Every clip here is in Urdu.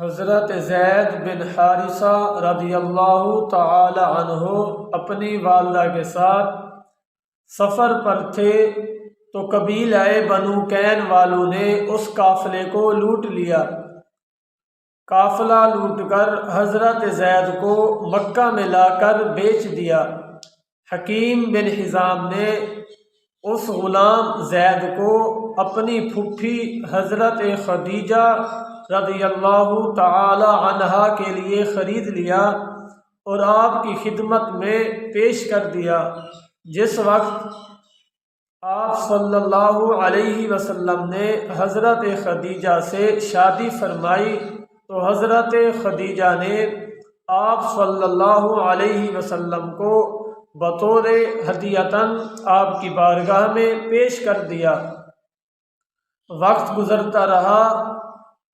حضرت زید بن حارثہ رضی اللہ تعالی عنہ اپنی والدہ کے ساتھ سفر پر تھے تو قبیلہ بنو کین والوں نے اس قافلے کو لوٹ لیا۔ قافلہ لوٹ کر حضرت زید کو مکہ میں لا کر بیچ دیا۔ حکیم بن حزام نے اس غلام زید کو اپنی پھوپھی حضرت خدیجہ رضی اللہ تعالی عنہا کے لیے خرید لیا اور آپ کی خدمت میں پیش کر دیا۔ جس وقت آپ صلی اللہ علیہ وسلم نے حضرت خدیجہ سے شادی فرمائی تو حضرت خدیجہ نے آپ صلی اللہ علیہ وسلم کو بطور ہدیۃً آپ کی بارگاہ میں پیش کر دیا۔ وقت گزرتا رہا،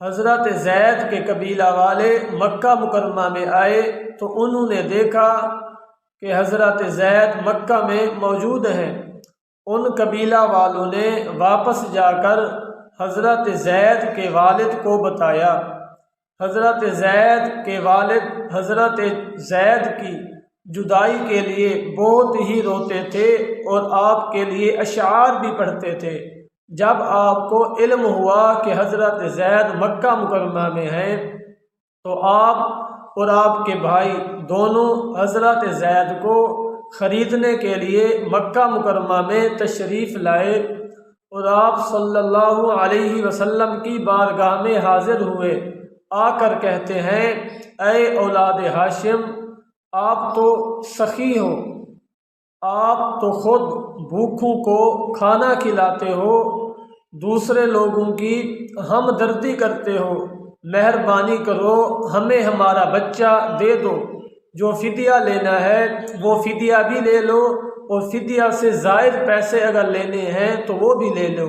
حضرت زید کے قبیلہ والے مکہ مکرمہ میں آئے تو انہوں نے دیکھا کہ حضرت زید مکہ میں موجود ہیں۔ ان قبیلہ والوں نے واپس جا کر حضرت زید کے والد کو بتایا۔ حضرت زید کے والد حضرت زید کی جدائی کے لیے بہت ہی روتے تھے اور آپ کے لیے اشعار بھی پڑھتے تھے۔ جب آپ کو علم ہوا کہ حضرت زید مکہ مکرمہ میں ہیں تو آپ اور آپ کے بھائی دونوں حضرت زید کو خریدنے کے لیے مکہ مکرمہ میں تشریف لائے اور آپ صلی اللہ علیہ وسلم کی بارگاہ میں حاضر ہوئے۔ آ کر کہتے ہیں، اے اولاد ہاشم، آپ تو سخی ہو، آپ تو خود بھوکوں کو کھانا کھلاتے ہو، دوسرے لوگوں کی ہمدردی کرتے ہو، مہربانی کرو ہمیں ہمارا بچہ دے دو، جو فدیہ لینا ہے وہ فدیہ بھی لے لو اور فدیہ سے زائد پیسے اگر لینے ہیں تو وہ بھی لے لو۔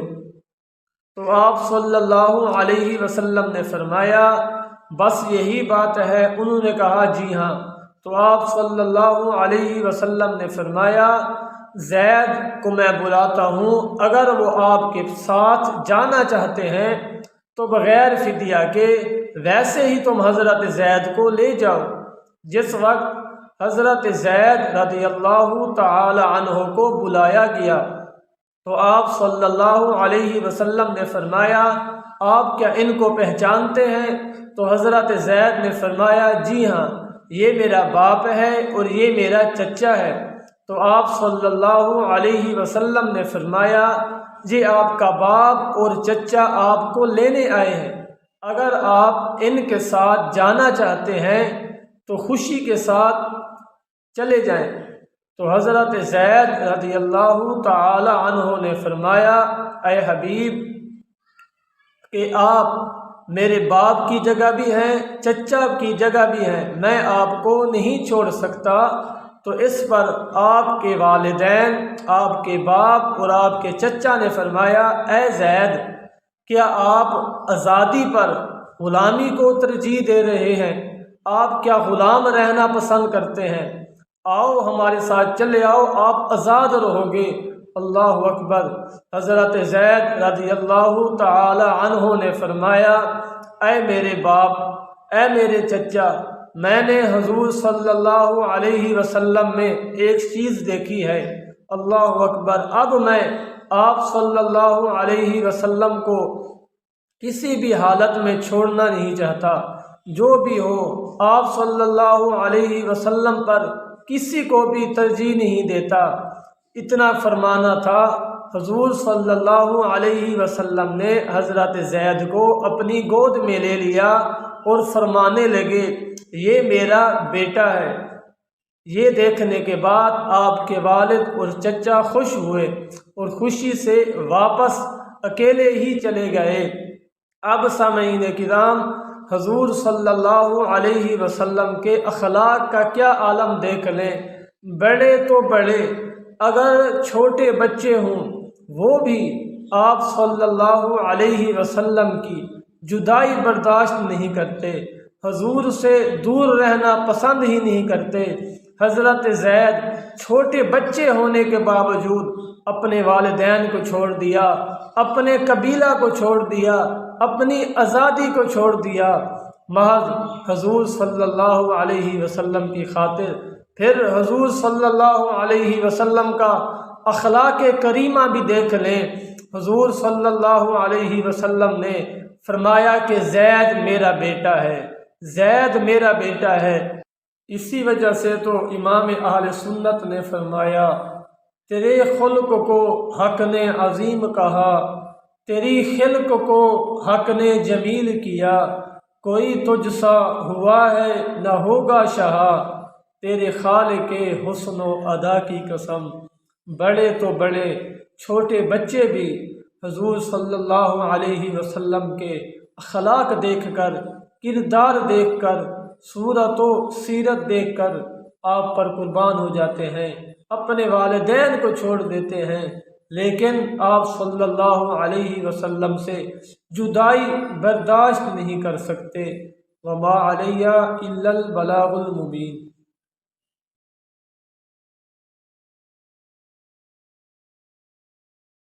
تو آپ صلی اللہ علیہ وسلم نے فرمایا، بس یہی بات ہے؟ انہوں نے کہا جی ہاں۔ تو آپ صلی اللہ علیہ وسلم نے فرمایا، زید کو میں بلاتا ہوں، اگر وہ آپ کے ساتھ جانا چاہتے ہیں تو بغیر فدیہ کے ویسے ہی تم حضرت زید کو لے جاؤ۔ جس وقت حضرت زید رضی اللہ تعالی عنہ کو بلایا گیا تو آپ صلی اللہ علیہ وسلم نے فرمایا، آپ کیا ان کو پہچانتے ہیں؟ تو حضرت زید نے فرمایا، جی ہاں، یہ میرا باپ ہے اور یہ میرا چچا ہے۔ تو آپ صلی اللہ علیہ وسلم نے فرمایا، جی آپ کا باپ اور چچا آپ کو لینے آئے ہیں، اگر آپ ان کے ساتھ جانا چاہتے ہیں تو خوشی کے ساتھ چلے جائیں۔ تو حضرت زید رضی اللہ تعالی عنہ نے فرمایا، اے حبیب، کہ آپ میرے باپ کی جگہ بھی ہیں، چچا کی جگہ بھی ہیں، میں آپ کو نہیں چھوڑ سکتا۔ تو اس پر آپ کے والدین، آپ کے باپ اور آپ کے چچا نے فرمایا، اے زید، کیا آپ آزادی پر غلامی کو ترجیح دے رہے ہیں؟ آپ کیا غلام رہنا پسند کرتے ہیں؟ آؤ ہمارے ساتھ چلے آؤ، آپ آزاد رہو گے۔ اللہ اکبر۔ حضرت زید رضی اللہ تعالی عنہ نے فرمایا، اے میرے باپ، اے میرے چچا، میں نے حضور صلی اللہ علیہ وسلم میں ایک چیز دیکھی ہے۔ اللہ اکبر۔ اب میں آپ صلی اللہ علیہ وسلم کو کسی بھی حالت میں چھوڑنا نہیں چاہتا، جو بھی ہو، آپ صلی اللہ علیہ وسلم پر کسی کو بھی ترجیح نہیں دیتا۔ اتنا فرمانا تھا، حضور صلی اللہ علیہ وسلم نے حضرت زید کو اپنی گود میں لے لیا اور فرمانے لگے، یہ میرا بیٹا ہے۔ یہ دیکھنے کے بعد آپ کے والد اور چچا خوش ہوئے اور خوشی سے واپس اکیلے ہی چلے گئے۔ اب سامعین کرام، حضور صلی اللہ علیہ وسلم کے اخلاق کا کیا عالم دیکھ لیں۔ بڑے تو بڑے، اگر چھوٹے بچے ہوں وہ بھی آپ صلی اللہ علیہ وسلم کی جدائی برداشت نہیں کرتے، حضور سے دور رہنا پسند ہی نہیں کرتے۔ حضرت زید چھوٹے بچے ہونے کے باوجود اپنے والدین کو چھوڑ دیا، اپنے قبیلہ کو چھوڑ دیا، اپنی آزادی کو چھوڑ دیا محض حضور صلی اللہ علیہ وسلم کی خاطر۔ پھر حضور صلی اللہ علیہ وسلم کا اخلاق کریمہ بھی دیکھ لیں۔ حضور صلی اللہ علیہ وسلم نے فرمایا کہ زید میرا بیٹا ہے، زید میرا بیٹا ہے۔ اسی وجہ سے تو امام اہل سنت نے فرمایا تیرے خلق کو حق نے عظیم کہا، تیری خلق کو حق نے جمیل کیا، کوئی تجھ سا ہوا ہے نہ ہوگا شہا، تیرے خالق کے حسن و ادا کی قسم۔ بڑے تو بڑے، چھوٹے بچے بھی حضور صلی اللہ علیہ وسلم کے اخلاق دیکھ کر، کردار دیکھ کر، صورت و سیرت دیکھ کر آپ پر قربان ہو جاتے ہیں، اپنے والدین کو چھوڑ دیتے ہیں، لیکن آپ صلی اللہ علیہ وسلم سے جدائی برداشت نہیں کر سکتے۔ وما علیہ الا البلاغ المبین۔